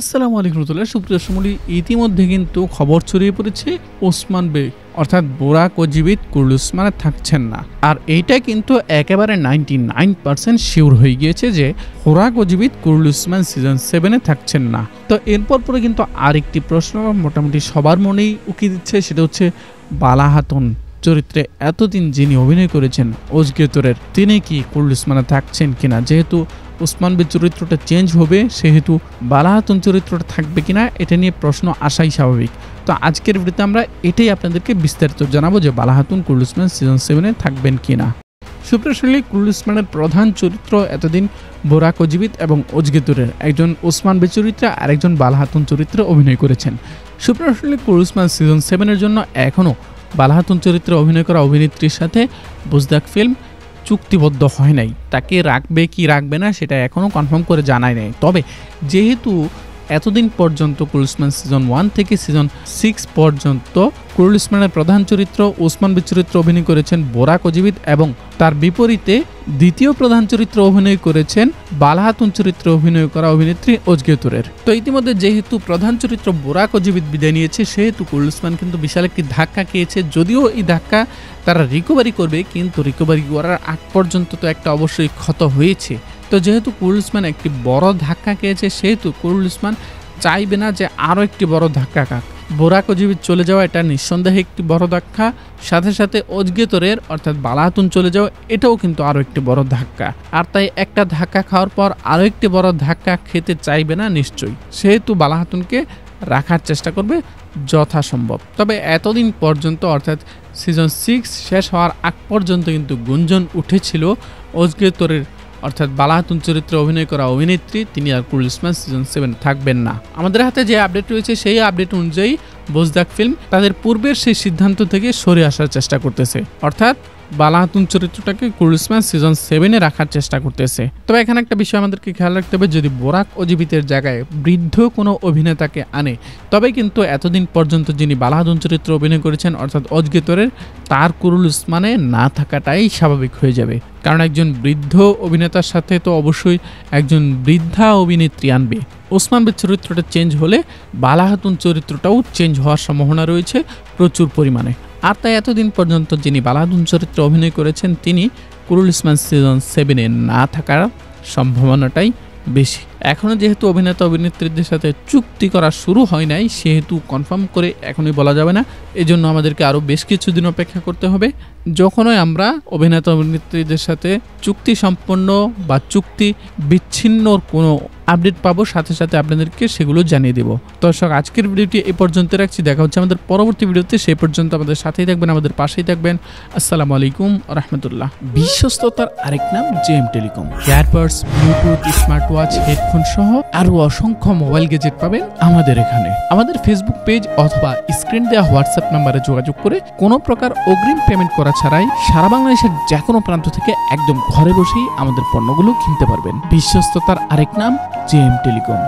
আসসালামু আলাইকুম রহমতুল্লাহ। সুপ্রিয় দর্শক, ইতিমধ্যে কিন্তু খবর ছড়িয়ে পড়েছে ওসমান বেগ অর্থাৎ বোরাক ও জীবিত কুরুল ওসমানে থাকছেন না। আর এইটা কিন্তু একেবারে 99% শিওর হয়ে গিয়েছে যে বোরাক ও জীবিত কুরুল ওসমান সিজন 7-এ থাকছেন না। তো এরপর পরে কিন্তু আরেকটি প্রশ্ন মোটামুটি সবার মনেই উকি দিচ্ছে, সেটা হচ্ছে বালা খাতুন চরিত্রে এতদিন যিনি অভিনয় করেছেন অজগেতরের, তিনি কি কুরুল ওসমানে থাকছেন কিনা। যেহেতু ওসমান বেগ চরিত্রটা চেঞ্জ হবে, সেহেতু বালা খাতুন চরিত্রটা থাকবে কিনা এটা নিয়ে প্রশ্ন আসাই স্বাভাবিক। তো আজকের ভিডিওতে আমরা এটাই আপনাদেরকে বিস্তারিত জানাবো যে বালা খাতুন কুরুল ওসমান সিজন 7-এ থাকবেন কিনা। সুপ্রশালী কুরুল ওসমানের প্রধান চরিত্র এতদিন বোরাক ও জীবিত এবং অজগেতরের, একজন ওসমান বেগ চরিত্রে আর একজন বালা খাতুন চরিত্রে অভিনয় করেছেন। সুপ্রশালী কুরুল ওসমান সিজন 7-এর জন্য এখনও বালা খাতুন চরিত্রে অভিনয় করা অভিনেত্রীর সাথে বুজদাক ফিল্ম চুক্তিবদ্ধ হয় নাই। তাকে রাখবে কি রাখবে না সেটা এখনও কনফার্ম করে জানায় নাই। তবে যেহেতু এতদিন পর্যন্ত কুরুল ওসমান সিজন 1 থেকে সিজন 6 পর্যন্ত কুরুল ওসমানের প্রধান চরিত্র ওসমান বেগ চরিত্র অভিনয় করেছেন বোরাক ও জীবিত, এবং তার বিপরীতে দ্বিতীয় প্রধান চরিত্র অভিনয় করেছেন বালা খাতুন চরিত্রে অভিনয় করা অভিনেত্রী অজগেতরের। তো ইতিমধ্যে যেহেতু প্রধান চরিত্র বোরাক ও জীবিত বিদায় নিয়েছে, সেহেতু কুরুল ওসমান কিন্তু বিশাল একটি ধাক্কা খেয়েছে। যদিও এই ধাক্কা তারা রিকভারি করবে, কিন্তু রিকভারি করার আগ পর্যন্ত তো একটা অবশ্যই ক্ষত হয়েছে। তো যেহেতু কুরুল ওসমান একটি বড় ধাক্কা খেয়েছে, সেহেতু কুরুল ওসমান চাইবে না যে আরও একটি বড় ধাক্কা খাক। বোরাক ও জীবিত চলে যাওয়া এটা নিঃসন্দেহে একটি বড় ধাক্কা, সাথে সাথে অজগেতরের অর্থাৎ বালা খাতুন চলে যাওয়া এটাও কিন্তু আরও একটি বড় ধাক্কা। আর তাই একটা ধাক্কা খাওয়ার পর আরও একটি বড় ধাক্কা খেতে চাইবে না নিশ্চয়ই, সেহেতু বালা খাতুনকে রাখার চেষ্টা করবে যথাসম্ভব। তবে এতদিন পর্যন্ত অর্থাৎ সিজন 6 শেষ হওয়ার আগ পর্যন্ত কিন্তু গুঞ্জন উঠেছিল অজগেতরের অর্থাৎ বালা খাতুন চরিত্রে অভিনয় করা অভিনেত্রী তিনি আর কুরুল ওসমান সিজন 7 থাকবেন না। আমাদের হাতে যে আপডেট রয়েছে সেই আপডেট অনুযায়ী বুজদাক ফিল্ম তাদের পূর্বের সেই সিদ্ধান্ত থেকে সরে আসার চেষ্টা করতেছে, অর্থাৎ বালা খাতুন চরিত্রটাকে কুরুল ওসমান সিজন 7-এ রাখার চেষ্টা করতেছে। তবে এখানে একটা বিষয় আমাদেরকে খেয়াল রাখতে হবে, যদি বোরাক ও জীবিতের জায়গায় বৃদ্ধ কোনো অভিনেতাকে আনে, তবে কিন্তু এতদিন পর্যন্ত যিনি বালা খাতুন চরিত্রে অভিনয় করেছেন অর্থাৎ অজগেতরের, তার কুরুল ওসমানে না থাকাটাই স্বাভাবিক হয়ে যাবে। কারণ একজন বৃদ্ধ অভিনেতার সাথে তো অবশ্যই একজন বৃদ্ধা অভিনেত্রী আনবে। ওসমান বেগ চরিত্রটা চেঞ্জ হলে বালা খাতুন চরিত্রটাও চেঞ্জ হওয়ার সম্ভাবনা রয়েছে প্রচুর পরিমাণে। আর তাই এতদিন পর্যন্ত যিনি বালা খাতুন চরিত্রে অভিনয় করেছেন তিনি কুরুল ওসমান সিজন 7-এ না থাকার সম্ভাবনাটাই বেশি। এখনও যেহেতু অভিনেতা অভিনেত্রীদের সাথে চুক্তি করা শুরু হয় নাই, সেহেতু কনফার্ম করে এখনই বলা যাবে না। এজন্য আমাদেরকে আরও বেশ কিছুদিন অপেক্ষা করতে হবে। যখনই আমরা অভিনেতা অভিনেত্রীদের সাথে চুক্তি সম্পন্ন বা চুক্তি বিচ্ছিন্নর কোনো আপডেট পাবো, সাথে সাথে আপনাদেরকে সেগুলো জানিয়ে দেবো। দর্শক, আজকের ভিডিওটি এই পর্যন্ত রাখছি। দেখা হচ্ছে আমাদের পরবর্তী ভিডিওতে। সেই পর্যন্ত আমাদের সাথেই থাকবেন, আমাদের পাশেই থাকবেন। আসসালামু আলাইকুম রহমতুল্লাহ। বিশ্বস্ততার আরেক নাম JM telecom. Earbuds, Bluetooth, smart watch, headphone সহ আরো অসংখ্য মোবাইল গ্যাজেট পাবেন আমাদের এখানে। আমাদের ফেসবুক পেজ অথবা স্ক্রিন দেওয়া হোয়াটসঅ্যাপ নাম্বারে যোগাযোগ করে কোনো প্রকার অগ্রিম পেমেন্ট করা ছাড়াই সারা বাংলাদেশের যে কোনো প্রান্ত থেকে একদম ঘরে বসেই আমাদের পণ্যগুলো কিনতে পারবেন। বিশ্বস্ততার আরেক নাম জেএম টেলিকম।